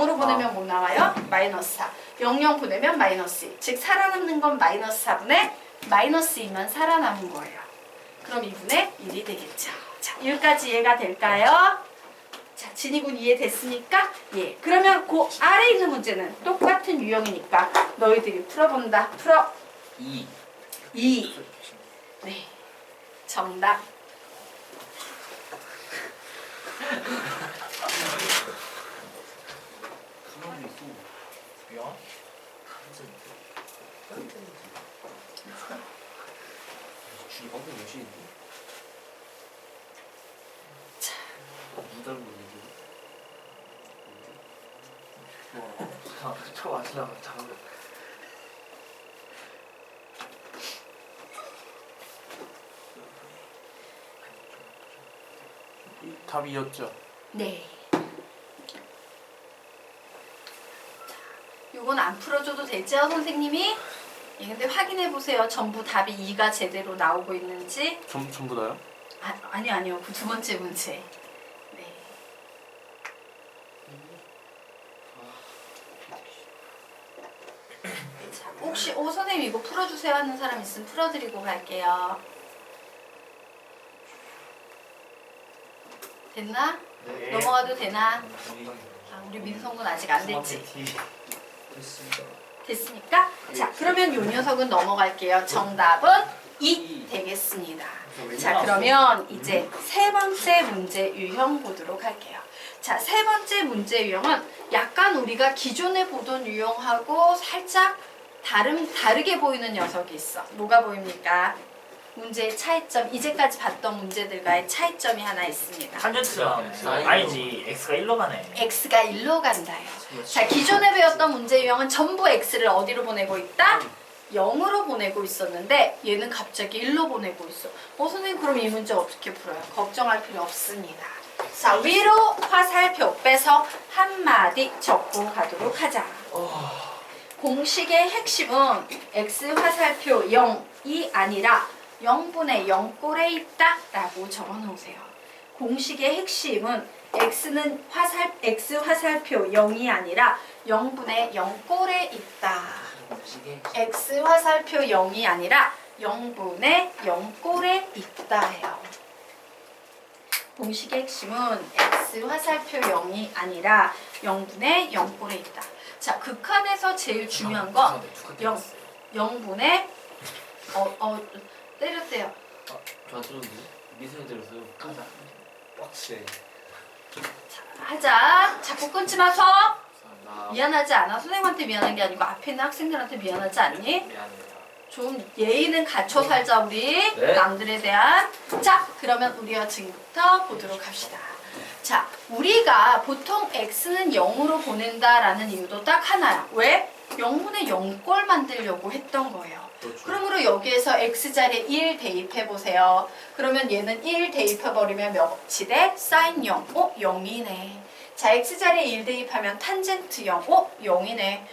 0으로 보내면 뭐 나와요? 마이너스 4. 00 보내면 마이너스 2. 즉 살아남는 건 마이너스 4분의 마이너스 2만 살아남은 거예요. 그럼 2분의 1이 되겠죠. 자, 여기까지 이해가 될까요? 자, 진이군 이해됐습니까? 예. 그러면 그 아래 있는 문제는 똑같은 유형이니까 너희들이 풀어본다. 풀어. 2. 2. 네. 정답. 가만히 있어. 야? 줄이 방금 몇 시인데? 자, 누 닮은 얘기? 와, 저 마시다가 잠깐. 답이었죠. 네. 요건 안 풀어줘도 되죠, 선생님이? 예, 근데 확인해 보세요. 전부 답이 2가 제대로 나오고 있는지. 전부 다요? 아니요. 그 두 번째 문제. 네. 자, 혹시 선생님 이거 풀어주세요 하는 사람 있으면 풀어드리고 갈게요. 됐나? 네. 넘어가도 되나? 아, 우리 민성군 아직 안 됐지? 됐습니다. 됐습니까? 자, 그러면 요 녀석은 넘어갈게요. 정답은 2 되겠습니다. 자, 그러면 이제 세 번째 문제 유형 보도록 할게요. 자, 세 번째 문제 유형은 약간 우리가 기존에 보던 유형하고 살짝 다르게 보이는 녀석이 있어. 뭐가 보입니까? 문제의 차이점, 이제까지 봤던 문제들과의 차이점이 하나 있습니다. 탄젠트랑 아니지 x가 1로 가네. x가 1로 간다요. 자, 기존에 배웠던 문제 유형은 전부 x를 어디로 보내고 있다? 0으로 보내고 있었는데 얘는 갑자기 1로 보내고 있어. 선생님 그럼 이 문제 어떻게 풀어요? 걱정할 필요 없습니다. 자, 위로 화살표 빼서 한마디 적고 가도록 하자. 공식의 핵심은 x 화살표 0이 아니라 0분의 0꼴에 있다 라고 적어 놓으세요. 공식의 핵심은 x 화살표 0이 아니라 0분의 0꼴에 있다. x 화살표 0이 아니라 0분의 0꼴에 있다예요. 공식의 핵심은 x 화살표 0이 아니라 0분의 0꼴에 있다. 자, 극한에서 제일 중요한 건 0분의 때렸대요. 저안 들었는데? 미세게 들었어요. 가자. 빡세. 하자. 자꾸 끊지 마, 서. 나 미안하지 않아? 선생님한테 미안한 게 아니고 앞에 있는 학생들한테 미안하지 않니? 미안합니다. 좀 예의는 갖춰 살자 우리. 네. 남들에 대한. 자, 그러면 우리가 지금부터 보도록 합시다. 자, 우리가 보통 x는 0으로 보낸다라는 이유도 딱 하나야. 왜? 0분의 0꼴 만들려고 했던 거예요. 그러므로 여기에서 x자리에 1 대입해보세요. 그러면 얘는 1 대입해버리면 몇이 돼? 사인 0. 0이네. 자, x자리에 1 대입하면 탄젠트 0. 0이네.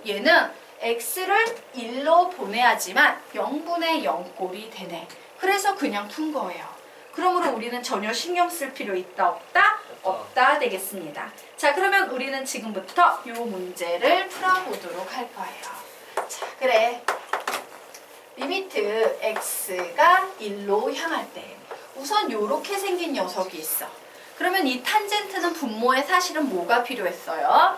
얘는 x를 1로 보내야지만 0분의 0꼴이 되네. 그래서 그냥 푼 거예요. 그러므로 우리는 전혀 신경 쓸 필요 있다 없다? 없다 되겠습니다. 자, 그러면 우리는 지금부터 이 문제를 풀어보도록 할 거예요. 자, 그래. 리미트 x가 1로 향할 때 우선 이렇게 생긴 녀석이 있어. 그러면 이 탄젠트는 분모에 사실은 뭐가 필요했어요?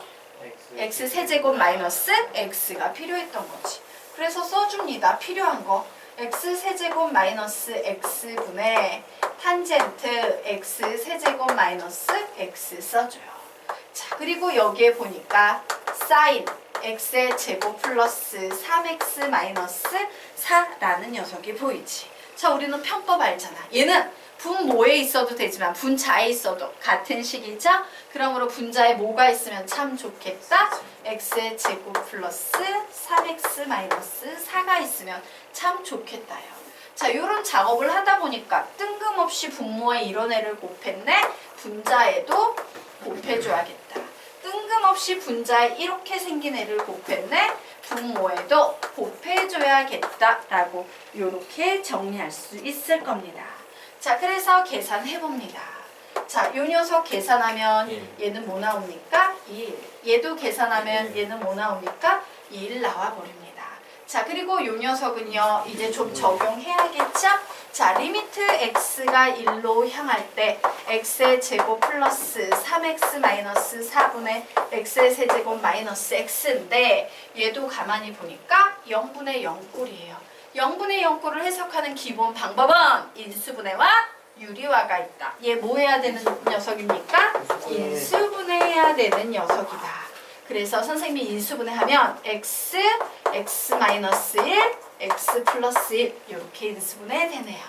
x 세제곱 마이너스 x가 필요했던 거지. 그래서 써줍니다. 필요한 거. x 세제곱 마이너스 x분의 탄젠트 x 세제곱 마이너스 x 써줘요. 자, 그리고 여기에 보니까 사인 x의 제곱 플러스 3x 마이너스 4라는 녀석이 보이지. 자, 우리는 편법 알잖아. 얘는 분모에 있어도 되지만 분자에 있어도 같은 식이죠? 그러므로 분자에 뭐가 있으면 참 좋겠다? x의 제곱 플러스 3x 마이너스 4가 있으면 참 좋겠다요. 자, 이런 작업을 하다 보니까 뜬금없이 분모에 이런 애를 곱했네? 분자에도 곱해줘야겠다. 뜬금없이 분자에 이렇게 생긴 애를 곱했네? 분모에도 곱해줘야겠다라고 이렇게 정리할 수 있을 겁니다. 자, 그래서 계산해봅니다. 자, 요 녀석 계산하면 일. 얘는 뭐 나옵니까? 1. 얘도 계산하면 얘는 뭐 나옵니까? 1 나와버립니다. 자, 그리고 요 녀석은요, 이제 좀 적용해야겠죠? 자, 리미트 x가 1로 향할 때 x의 제곱 플러스 3x 마이너스 4분의 x의 세제곱 마이너스 x인데 얘도 가만히 보니까 0분의 0꼴이에요. 0분의 0꼴을 해석하는 기본 방법은 인수분해와 유리화가 있다. 얘 뭐 해야 되는 녀석입니까? 인수분해해야 되는 녀석이다. 그래서 선생님이 인수분해하면 x, x-1, x 플러스 1 이렇게 인수분해 되네요.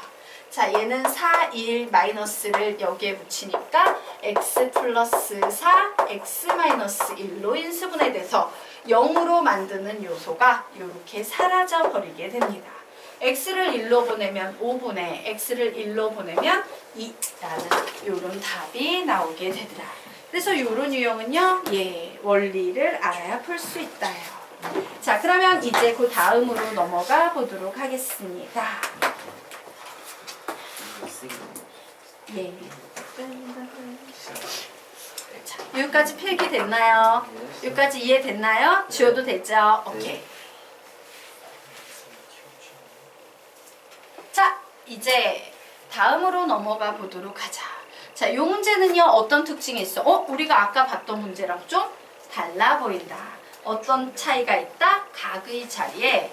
자, 얘는 4, 1 마이너스를 여기에 붙이니까 x 플러스 4, x 마이너스 1로 인수분해 돼서 0으로 만드는 요소가 이렇게 사라져 버리게 됩니다. x를 1로 보내면 5분의 x를 1로 보내면 2라는 이런 답이 나오게 되더라. 그래서 이런 유형은요, 예, 원리를 알아야 풀 수 있다요. 자, 그러면 이제 그 다음으로 넘어가 보도록 하겠습니다. 예. 자, 여기까지 필기 됐나요? 여기까지 이해됐나요? 지워도 되죠? 오케이. 자, 이제 다음으로 넘어가 보도록 하자. 자, 요 문제는요, 어떤 특징이 있어? 우리가 아까 봤던 문제랑 좀 달라 보인다. 어떤 차이가 있다? 각의 자리에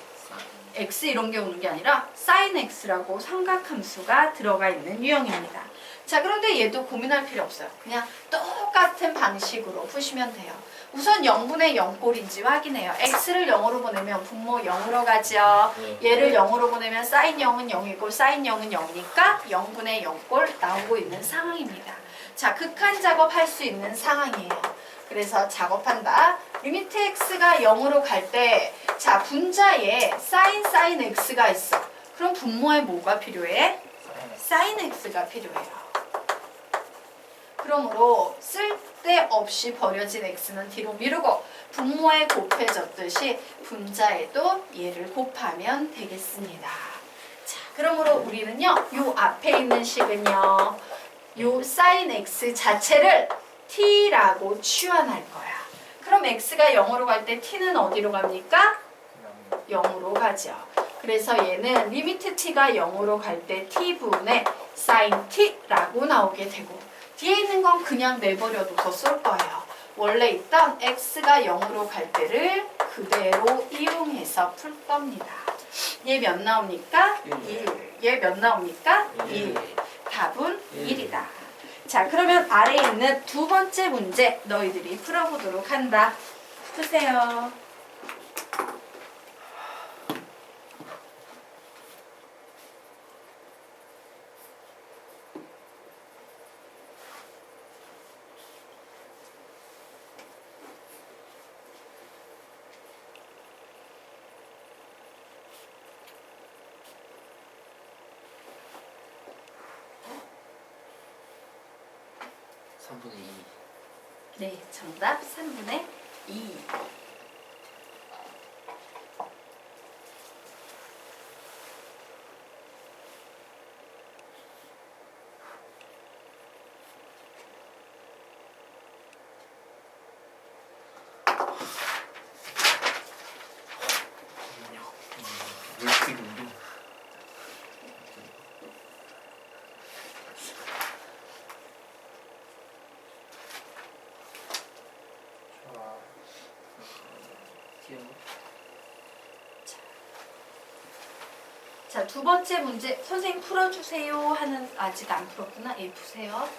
x 이런 게 오는 게 아니라 sin x라고 삼각함수가 들어가 있는 유형입니다. 자, 그런데 얘도 고민할 필요 없어요. 그냥 똑같은 방식으로 푸시면 돼요. 우선 0분의 0꼴인지 확인해요. x를 0으로 보내면 분모 0으로 가죠. 얘를 0으로 보내면 sin 0은 0이고 sin 0은 0이니까 0분의 0꼴 나오고 있는 상황입니다. 자, 극한 작업할 수 있는 상황이에요. 그래서 작업한다. 리미트 x가 0으로 갈 때, 자, 분자에 sin x가 있어. 그럼 분모에 뭐가 필요해? sin x가 필요해요. 그러므로 쓸데없이 버려진 x는 뒤로 미루고 분모에 곱해졌듯이 분자에도 얘를 곱하면 되겠습니다. 자, 그러므로 우리는요, 요 앞에 있는 식은요, 요 sin x 자체를 t라고 치환할 거야. 그럼 x가 0으로 갈 때 t는 어디로 갑니까? 0으로 가죠. 그래서 얘는 리미트 t가 0으로 갈 때 t분의 sin t라고 나오게 되고, 뒤에 있는 건 그냥 내버려둬서 쓸 거예요. 원래 있던 x가 0으로 갈 때를 그대로 이용해서 풀 겁니다. 얘 몇 나옵니까? 1. 얘 몇 나옵니까? 1. 답은 1이다. 자, 그러면 아래에 있는 두 번째 문제 너희들이 풀어보도록 한다. 푸세요. 네, 정답 3분의 2. 자, 두 번째 문제 선생님 풀어주세요 하는 아직 안 풀었구나. 예, 푸세요.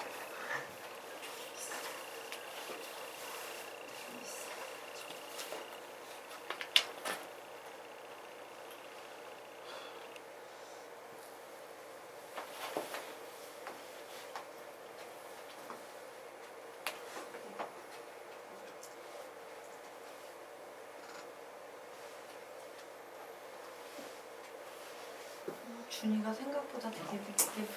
준이가 생각보다 되게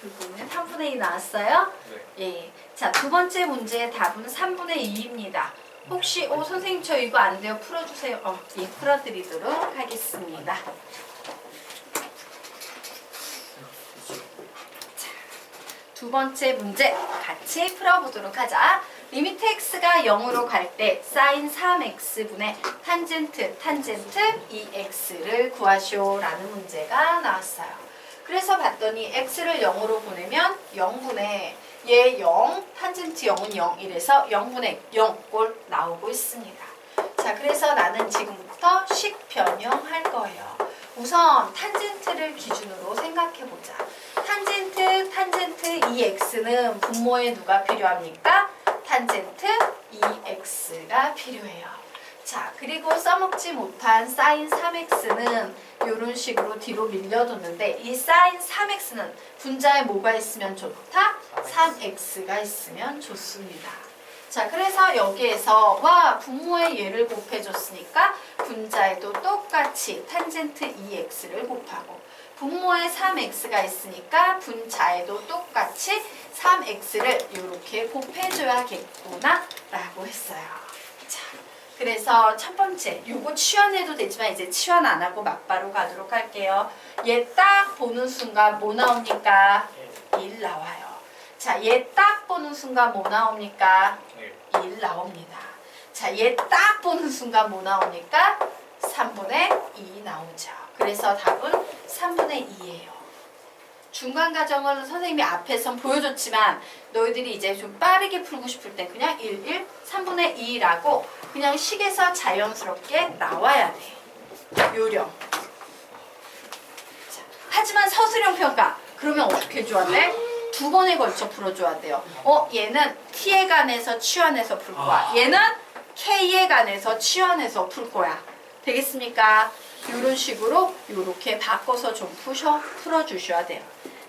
붉은데 3분의 2 나왔어요? 네. 예. 자, 두 번째 문제의 답은 3분의 2입니다. 혹시 선생님 저 이거 안 돼요? 풀어주세요. 예, 풀어드리도록 하겠습니다. 자, 두 번째 문제 같이 풀어보도록 하자. 리미트 x가 0으로 갈 때 사인 3x분의 탄젠트 2x를 구하시오라는 문제가 나왔어요. 그래서 봤더니 x를 0으로 보내면 0분의 얘 0, 탄젠트 0은 0 이래서 0분의 0꼴 나오고 있습니다. 자, 그래서 나는 지금부터 식 변형할 거예요. 우선 탄젠트를 기준으로 생각해보자. 탄젠트 2x는 분모에 누가 필요합니까? 탄젠트 2x가 필요해요. 자, 그리고 써먹지 못한 사인 3x는 이런 식으로 뒤로 밀려뒀는데 이 사인 3x는 분자에 뭐가 있으면 좋다? 3x가 있으면 좋습니다. 자, 그래서 여기에서 와 분모에 얘를 곱해줬으니까 분자에도 똑같이 탄젠트 2x를 곱하고 분모에 3x가 있으니까 분자에도 똑같이 3x를 이렇게 곱해줘야겠구나 라고 했어요. 자, 그래서 첫 번째 요거 치환해도 되지만 이제 치환 안 하고 막바로 가도록 할게요. 얘 딱 보는 순간 뭐 나옵니까? 1 나와요. 자, 얘 딱 보는 순간 뭐 나옵니까? 1 나옵니다. 자, 얘 딱 보는 순간 뭐 나옵니까? 3분의 2 나오죠. 그래서 답은 3분의 2예요. 중간 과정은 선생님이 앞에서 보여줬지만 너희들이 이제 좀 빠르게 풀고 싶을 땐 그냥 3분의 2라고 그냥 식에서 자연스럽게 나와야 돼. 요령. 자, 하지만 서술형 평가. 그러면 어떻게 줘야 돼? 두 번에 걸쳐 풀어줘야 돼요. 얘는 t에 관해서 치환해서 풀 거야. 얘는 k에 관해서 치환해서 풀 거야. 되겠습니까? 이런 식으로 이렇게 바꿔서 좀 풀어주셔야 돼요.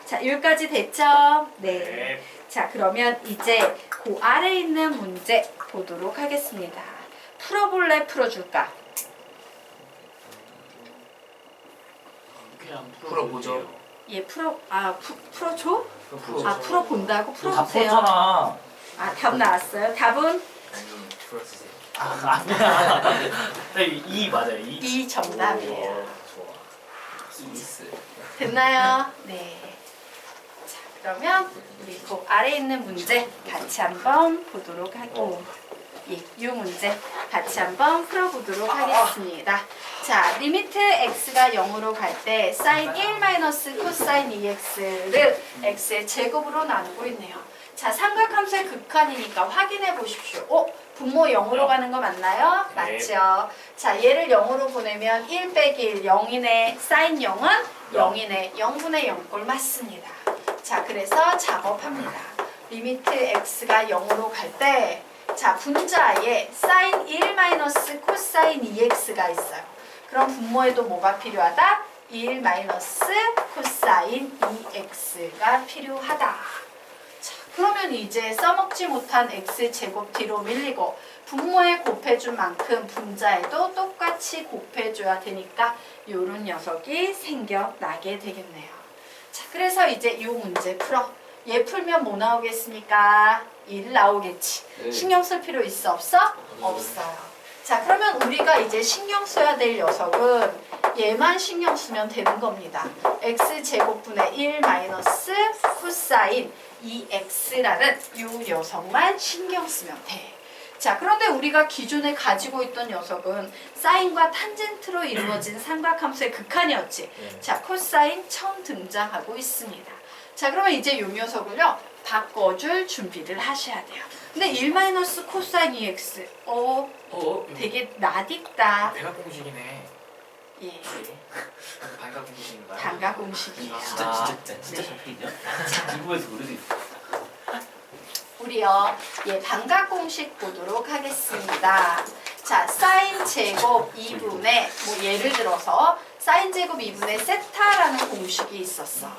자, 여기까지 됐죠? 네. 자, 그러면 이제 그 아래에 있는 문제 보도록 하겠습니다. 풀어볼래? 풀어줄까? 그냥 풀어보죠. 얘 풀어줘? 풀어줘. 아, 풀어본다고? 다 풀어보세요. 풀었잖아. 아, 답 나왔어요. 답은 풀어주세요. 네, 2 맞아요. 2. 이 정답이에요. 좋아. 이스. 됐나요? 네. 자, 그러면 우리 그 아래에 있는 문제 같이 한번 보도록 하고 이 문제 같이 한번 풀어보도록 하겠습니다. 자, 리미트 x가 0으로 갈 때 사인 1 마이너스 코사인 2x를 x의 제곱으로 나누고 있네요. 자, 삼각함수의 극한이니까 확인해 보십시오. 분모 0으로 가는 거 맞나요? 네. 맞죠? 자, 얘를 0으로 보내면 1 빼기 1, 0이네. 사인 0은 0이네. 0분의 0꼴 맞습니다. 자, 그래서 작업합니다. 리미트 x가 0으로 갈 때 자, 분자에 사인 1 마이너스 코사인 2x가 있어요. 그럼 분모에도 뭐가 필요하다? 1 마이너스 코사인 2x가 필요하다. 자, 그러면 이제 써먹지 못한 x제곱 뒤로 밀리고 분모에 곱해준 만큼 분자에도 똑같이 곱해줘야 되니까 요런 녀석이 생겨나게 되겠네요. 자, 그래서 이제 이 문제 풀어. 얘 풀면 뭐 나오겠습니까? 1 나오겠지. 네. 신경 쓸 필요 있어 없어? 없어요. 자, 그러면 우리가 이제 신경 써야 될 녀석은 얘만 신경 쓰면 되는 겁니다. x제곱분의 1 마이너스 코사인 2x라는 이 녀석만 신경 쓰면 돼. 자, 그런데 우리가 기존에 가지고 있던 녀석은 사인과 탄젠트로 이루어진 삼각함수의 극한이었지. 자, 코사인 처음 등장하고 있습니다. 자, 그러면 이제 이 녀석을요 바꿔줄 준비를 하셔야 돼요. 근데 1 마이너스 코사인 2x 되게 낯익다. 대각 공식이네. 예, 반각 공식인가요? 단가 공식이에요. 진짜 네. 잡히냐? 궁금해서 그래도 있어. 우리요, 반각 공식 보도록 하겠습니다. 자, 사인 제곱 2분의 뭐 예를 들어서 사인 제곱 2분의 세타라는 공식이 있었어.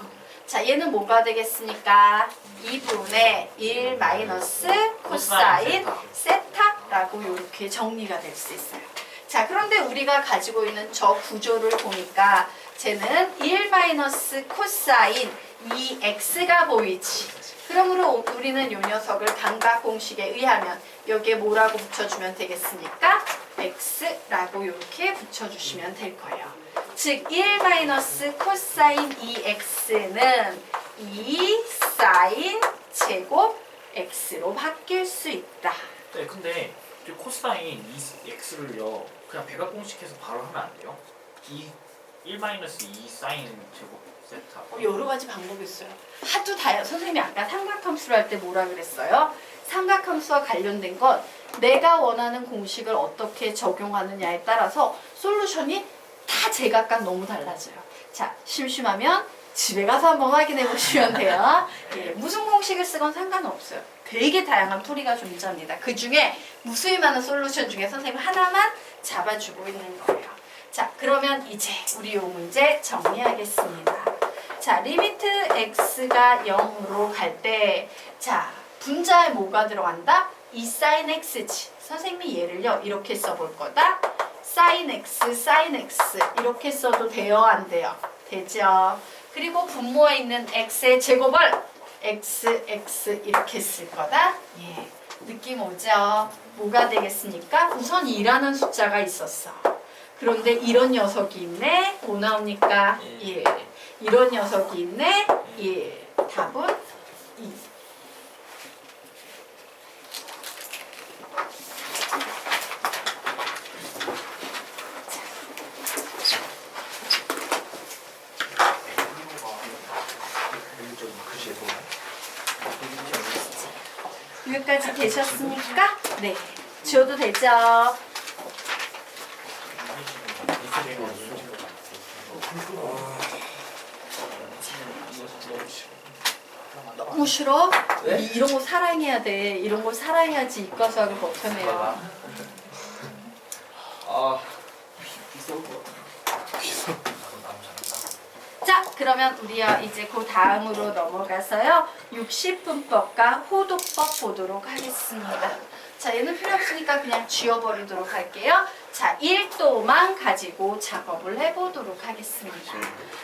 자, 얘는 뭐가 되겠습니까? 2분의 1 마이너스 코사인 세타라고 이렇게 정리가 될 수 있어요. 자, 그런데 우리가 가지고 있는 저 구조를 보니까 쟤는 1 마이너스 코사인 2x가 보이지. 그러므로 우리는 이 녀석을 반각 공식에 의하면 여기에 뭐라고 붙여주면 되겠습니까? x라고 이렇게 붙여주시면 될 거예요. 즉 1 마이너스 코사인 2x는 2 사인 제곱 x로 바뀔 수 있다. 네, 근데 저 코사인 2x를요 그냥 백악공식해서 바로 하면 안 돼요? 1 마이너스 2 사인 제곱 세타. 여러 가지 방법이 있어요. 하도 다양. 선생님이 아까 삼각함수를 할 때 뭐라 그랬어요? 삼각함수와 관련된 건 내가 원하는 공식을 어떻게 적용하느냐에 따라서 솔루션이 다 제각각 너무 달라져요. 자, 심심하면 집에 가서 한번 확인해 보시면 돼요. 예, 무슨 공식을 쓰건 상관없어요. 되게 다양한 풀이가 존재합니다. 그 중에 무수히 많은 솔루션 중에 선생님 하나만 잡아주고 있는 거예요. 자, 그러면 이제 우리 이 문제 정리하겠습니다. 자, 리미트 x가 0으로 갈 때, 자, 분자에 뭐가 들어간다? 2 sin x지. 선생님이 얘를요, 이렇게 써볼 거다. sin x 이렇게 써도 돼요, 안 돼요? 되죠? 그리고 분모에 있는 x의 제곱을 x 이렇게 쓸 거다. 예, 느낌 오죠? 뭐가 되겠습니까? 우선 2라는 숫자가 있었어. 그런데 이런 녀석이 있네. 뭐 나옵니까? 예. 이런 녀석이 있네. 예. 답은 2. 여기까지 되셨습니까? 네. 지워도 되죠? 너무 싫어? 네? 이런 거 사랑해야 돼. 이런 거 사랑해야지 이과 수학을 버텨내요. 아 비싼 거. 자, 그러면 우리요 이제 그 다음으로 넘어가서요 60분법과 호도법 보도록 하겠습니다. 자, 얘는 필요 없으니까 그냥 지워버리도록 할게요. 자, 1도만 가지고 작업을 해보도록 하겠습니다.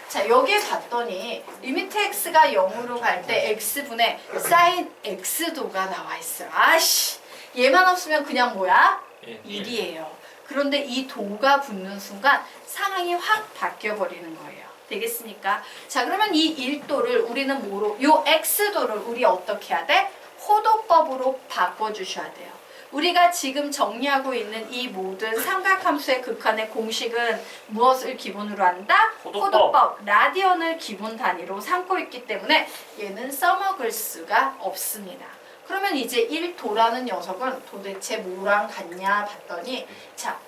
자, 여기에 봤더니 리미트 x가 0으로 갈 때 x분의 sin x도가 나와 있어요. 아씨, 얘만 없으면 그냥 뭐야? 1이에요. 그런데 이 도가 붙는 순간 상황이 확 바뀌어버리는 거예요. 되겠습니까? 자, 그러면 이 1도를 우리는 뭐로? 요 x도를 우리 어떻게 해야 돼? 호도법으로 바꿔주셔야 돼요. 우리가 지금 정리하고 있는 이 모든 삼각함수의 극한의 공식은 무엇을 기본으로 한다? 호도법, 라디언을 기본 단위로 삼고 있기 때문에 얘는 써먹을 수가 없습니다. 그러면 이제 1도라는 녀석은 도대체 뭐랑 같냐 봤더니, 자,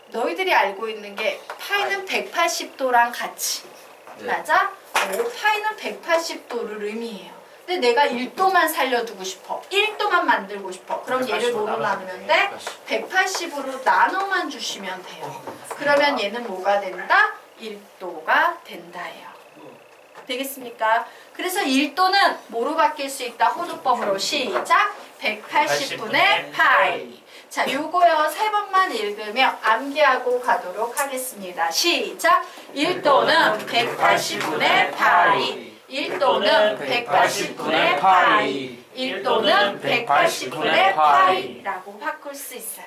너희들이 알고 있는 게 파이는 180도랑 같이, 맞아? 파이는 180도를 의미해요. 근데 내가 1도만 살려두고 싶어. 1도만 만들고 싶어. 그럼 얘를 뭐로 나누면 돼? 180으로 나눠만 주시면 돼요. 그러면 얘는 뭐가 된다? 1도가 된다예요. 되겠습니까? 그래서 1도는 뭐로 바뀔 수 있다? 호도법으로. 시작! 180분의 파이. 자, 요거요 3번만 읽으며 암기하고 가도록 하겠습니다. 시작! 1도는 180분의 파이. 1도는 180분의 파이. 1도는 180분의 파이라고 바꿀 수 있어요.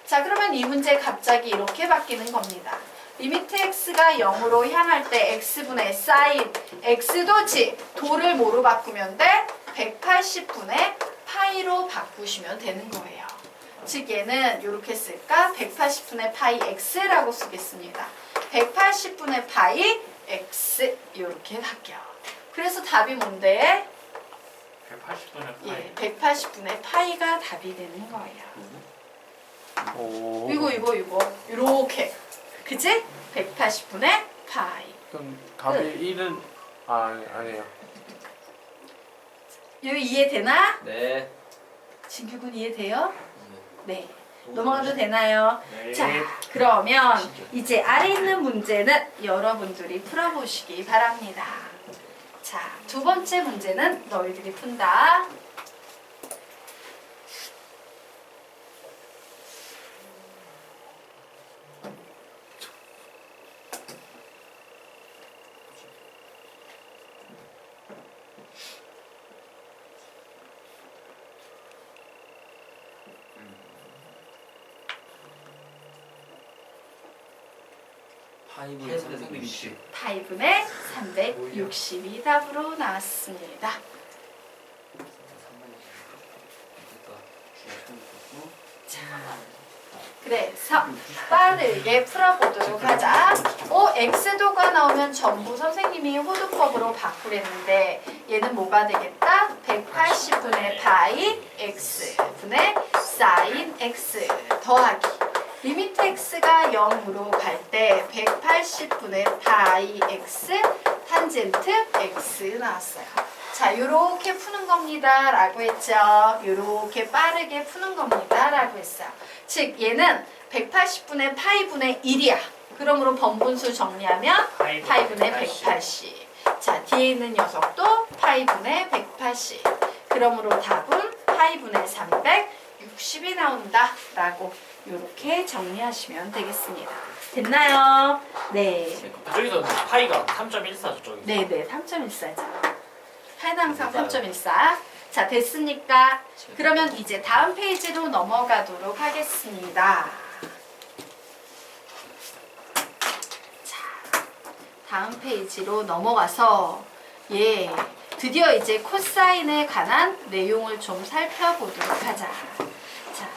자, 그러면 이 문제 갑자기 이렇게 바뀌는 겁니다. 리미트 x가 0으로 향할 때 x분의 sin x도지 도를 뭐로 바꾸면 돼? 180분의 파이로 바꾸시면 되는 거예요. 즉 얘는 이렇게 쓸까? 180분의 파이 x라고 쓰겠습니다. 180분의 파이 x 이렇게 바뀌어. 그래서 답이 뭔데? 180분의 파이. 예, 180분의 파이가 답이 되는 거예요. 오. 이거 이렇게, 그치? 180분의 파이. 그럼 답이 1은 아니에요. 이거 이해되나? 네. 진규군 이해돼요? 네. 넘어가도 되나요? 네. 자, 그러면 이제 아래 있는 문제는 여러분들이 풀어보시기 바랍니다. 자, 두 번째 문제는 너희들이 푼다. 파이브에 360. 파이분의 360이 답으로 나왔습니다. 그래서 빠르게 풀어보도록 하자. x도가 나오면 전부 선생님이 호두법으로 바꾸랬는데 얘는 뭐가 되겠다? 180분의 파이 x 분의 사인 x 더하기 리미트 x가 0으로 갈 때 180분의 파이 x 탄젠트 x 나왔어요. 자, 요렇게 푸는 겁니다 라고 했죠. 요렇게 빠르게 푸는 겁니다 라고 했어요. 즉 얘는 180분의 파이분의 1이야. 그러므로 번분수 정리하면 파이분의 180. 자, 뒤에 있는 녀석도 파이분의 180. 그러므로 답은 파이분의 360이 나온다 라고 요렇게 정리하시면 되겠습니다. 됐나요? 네. 저기서 파이가 3.14죠, 저기. 네네, 3.14죠. 파이는 항상 3.14. 자, 됐습니까? 그러면 이제 다음 페이지로 넘어가도록 하겠습니다. 자, 다음 페이지로 넘어가서 드디어 이제 코사인에 관한 내용을 좀 살펴보도록 하자. 자,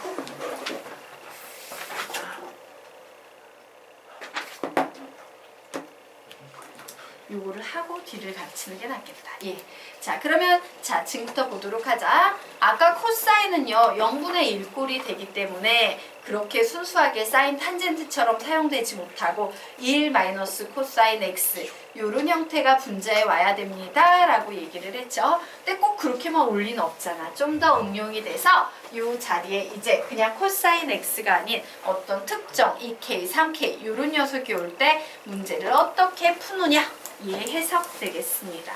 요거를 하고 뒤를 갖추는 게 낫겠다. 예. 자, 그러면 지금부터 보도록 하자. 아까 코사인은요 0분의 1꼴이 되기 때문에 그렇게 순수하게 사인 탄젠트처럼 사용되지 못하고 1 마이너스 코사인 x 요런 형태가 분자에 와야 됩니다 라고 얘기를 했죠. 근데 꼭 그렇게만 올 리는 없잖아. 좀 더 응용이 돼서 요 자리에 이제 그냥 코사인 x가 아닌 어떤 특정 2k, 3k 요런 녀석이 올 때 문제를 어떻게 푸느냐 예, 해석되겠습니다.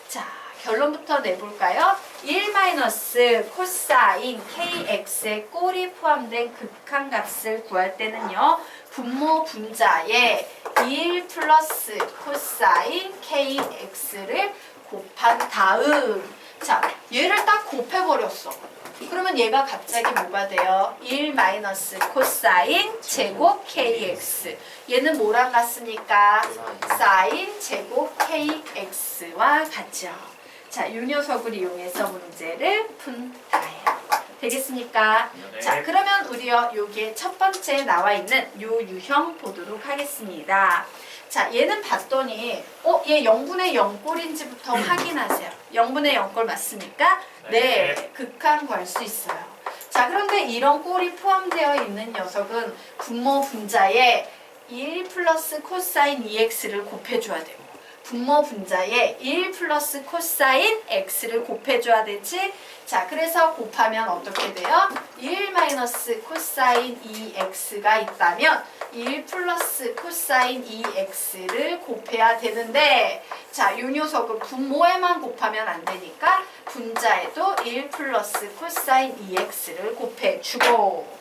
자, 결론부터 내볼까요? 1 마이너스 코사인 kx의 꼴이 포함된 극한값을 구할 때는요. 분모 분자에 1 플러스 코사인 kx를 곱한 다음 자, 얘를 딱 곱해버렸어. 그러면 얘가 갑자기 뭐가 돼요? 1 마이너스 코사인 제곱 kx 얘는 뭐랑 같습니까? 사인 제곱 kx와 같죠. 자, 이 녀석을 이용해서 문제를 푼다예요. 되겠습니까? 네. 자, 그러면 우리요 여기에 첫 번째 나와 있는 요 유형 보도록 하겠습니다. 자, 얘는 봤더니 얘 0분의 0꼴인지부터 확인하세요. 0분의 0꼴 맞습니까? 네. 네, 극한 구할 수 있어요. 자, 그런데 이런 꼴이 포함되어 있는 녀석은 분모 분자에 1 플러스 코사인 2x를 곱해줘야 되고 분모 분자에 1 플러스 코사인 x를 곱해줘야 되지. 자, 그래서 곱하면 어떻게 돼요? 1 마이너스 코사인 2x가 있다면 1 플러스 코사인 2x를 곱해야 되는데 자, 요 녀석은 분모에만 곱하면 안 되니까 분자에도 1 플러스 코사인 2x를 곱해주고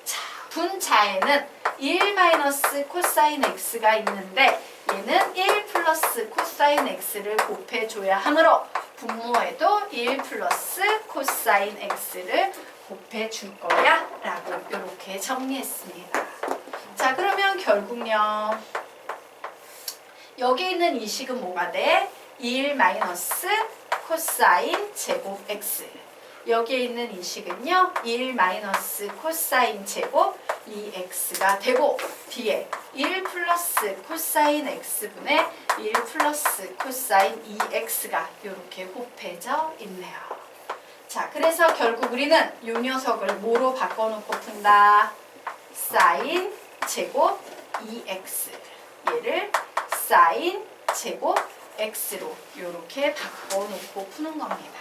자, 분자에는 1 마이너스 코사인 x가 있는데 얘는 1 플러스 코사인 x를 곱해줘야 하므로 분모에도 1 플러스 코사인 x를 곱해줄 거야 라고 이렇게 정리했습니다. 자, 그러면 결국요 여기 있는 이 식은 뭐가 돼? 1 마이너스 코사인 제곱 x 여기에 있는 이 식은요 1 마이너스 코사인 제곱 2x가 되고 뒤에 1 플러스 코사인 x분의 1 플러스 코사인 2x가 이렇게 곱해져 있네요. 자, 그래서 결국 우리는 이 녀석을 뭐로 바꿔놓고 푼다? 사인 제곱 2x 얘를 사인 제곱 x로 이렇게 바꿔놓고 푸는 겁니다.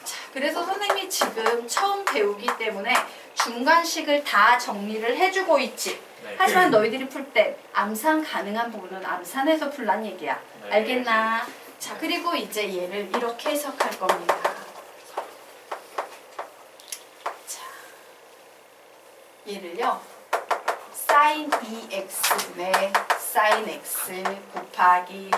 자, 그래서 선생님이 지금 처음 배우기 때문에 중간식을 다 정리를 해주고 있지. 네. 하지만 너희들이 풀 때 암산 가능한 부분은 암산해서 풀란 얘기야. 네. 알겠나? 자, 그리고 이제 얘를 이렇게 해석할 겁니다. 자, 얘를요. 사인 2x분의 사인 x 곱하기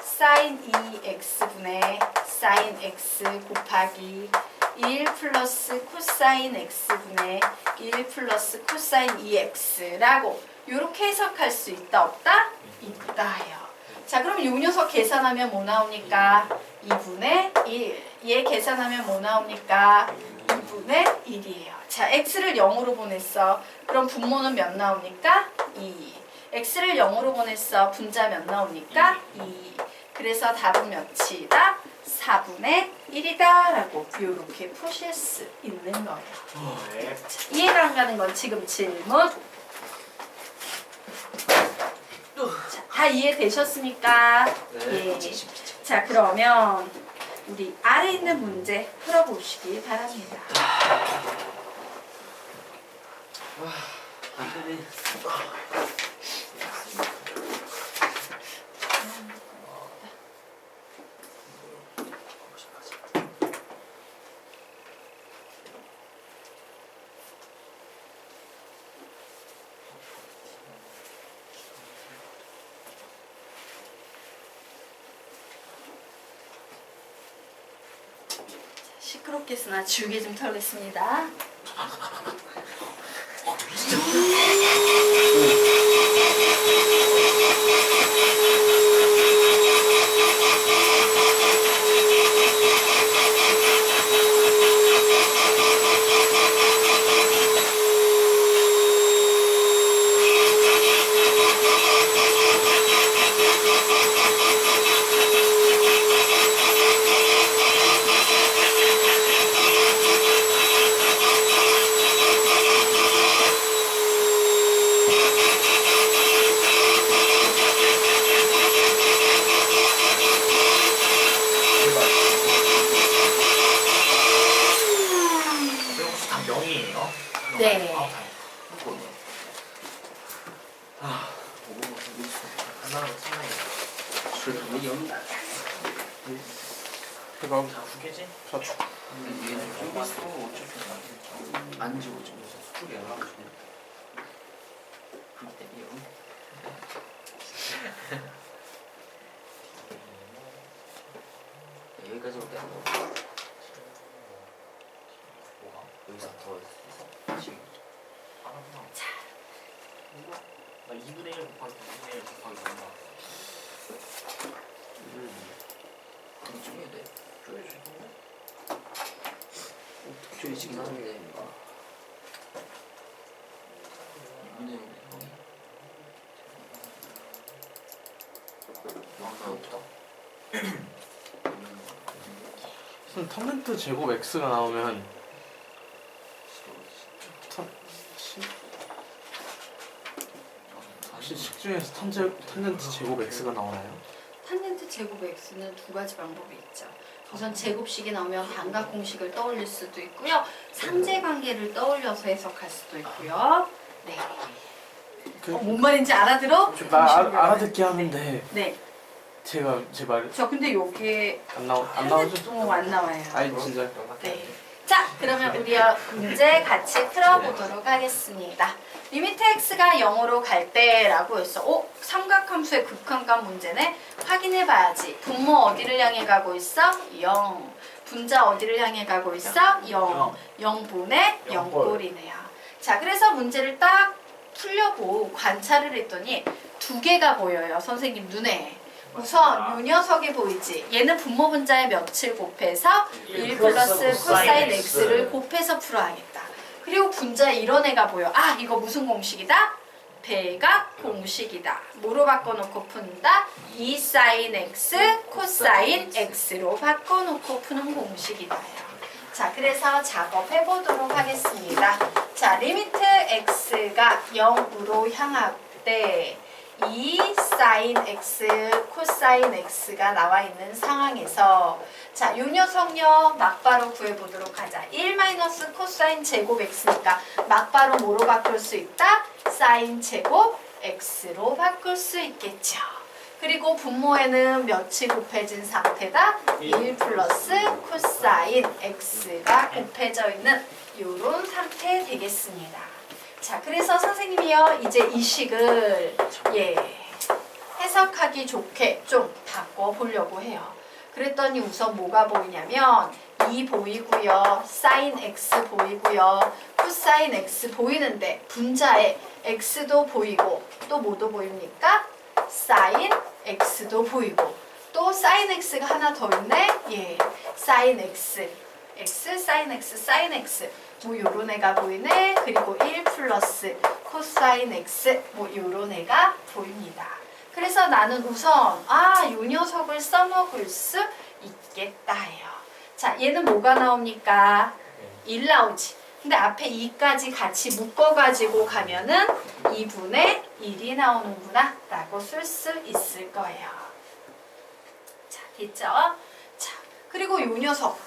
사인 2x분의 사인 x 곱하기 1 플러스 코사인 x분의 1 플러스 코사인 2x라고 이렇게 해석할 수 있다 없다? 있다요. 자, 그럼 이 녀석 계산하면 뭐 나옵니까? 2분의 1. 얘 계산하면 뭐 나옵니까? 2분의 1이에요. 자, x를 0으로 보냈어. 그럼 분모는 몇 나옵니까? 2. x를 0으로 보냈어. 분자 몇 나옵니까? 2. 그래서 답은 몇이다? 4분의 1이다 라고 이렇게 푸실 수 있는 거예요. 네. 자, 이해가 안 가는 건 지금 질문. 자, 다 이해되셨습니까? 네. 예. 자, 그러면 우리 아래 있는 문제 풀어보시기 바랍니다. 근데 시끄럽게 쓰나 줄게 좀 털겠습니다. 네, 혹시 다 0이에요? 네. 하나로 차이. 왜 영이 그럼 두 개지? 저축. 얘는 좀 있어 어차피 안 지워 지금 수축이 안 하고 지금 그때 영 여기까지 올때 여기서 더 지금 알았나? 자, 나 2분의 1 곱하기 2분의 1 곱하기 얼마? 그럼 쪼개야 돼 쪼개주는데? 쪼개지긴 하는데 2분의 1 형이 없다 무슨 탄젠트 제곱 x가 나오면 혹시 식 중에서 탄젠트 제곱 x가 나오나요? 탄젠트 제곱 x는 두 가지 방법이 있죠. 우선 제곱식이 나오면 반각 공식을 떠올릴 수도 있고요. 상제관계를 떠올려서 해석할 수도 있고요. 네. 뭔 말인지 알아들어? 나 알아듣게 하는데 네. 제가 제 말 저 근데 여기에 안 나오죠? 안 나와요. 아니 진짜 네. 자, 그러면 우리 문제 같이 풀어보도록 하겠습니다. 리미트 x가 0으로 갈 때라고 했어. 삼각함수의 극한값 문제네. 확인해봐야지. 분모 어디를 향해 가고 있어? 0. 분자 어디를 향해 가고 있어? 0. 0분의 0꼴이네요. 자, 그래서 문제를 딱 풀려보고 관찰을 했더니 두 개가 보여요. 선생님 눈에. 우선 요 녀석이 보이지? 얘는 분모 분자의 몇을 곱해서 1 플러스 코사인 x를 곱해서 풀어야겠다. 그리고 분자에 이런 애가 보여. 아, 이거 무슨 공식이다? 대각 공식이다. 뭐로 바꿔놓고 푼다? 2 사인 x 코사인 x로 바꿔놓고 푸는 공식이다요. 자, 그래서 작업해보도록 하겠습니다. 자, 리미트 x가 0으로 향할 때 2 사인 x 코사인 x가 나와 있는 상황에서 자, 요 녀석요 막바로 구해보도록 하자. 1 마이너스 코사인 제곱 x니까 막바로 뭐로 바꿀 수 있다? 사인 제곱 x로 바꿀 수 있겠죠. 그리고 분모에는 몇이 곱해진 상태다? 1 플러스 코사인 x가 곱해져 있는 요런 상태 되겠습니다. 자, 그래서 선생님이요 이제 이 식을 해석하기 좋게 좀 바꿔보려고 해요. 그랬더니 우선 뭐가 보이냐면 2 보이고요. 사인 x 보이고요. 코사인 x 보이는데 분자에 x도 보이고 또 뭐도 보입니까? 사인 x도 보이고 또 사인 x가 하나 더 있네. 예, 사인 x, x, 사인 x, 사인 x 뭐 요런 애가 보이네. 그리고 1 플러스 코사인 x 뭐 요런 애가 보입니다. 그래서 나는 우선 요 녀석을 써먹을 수 있겠다예요. 자, 얘는 뭐가 나옵니까? 1 나오지. 근데 앞에 2까지 같이 묶어가지고 가면은 2분의 1이 나오는구나 라고 쓸 수 있을 거예요. 자, 됐죠? 자, 그리고 요 녀석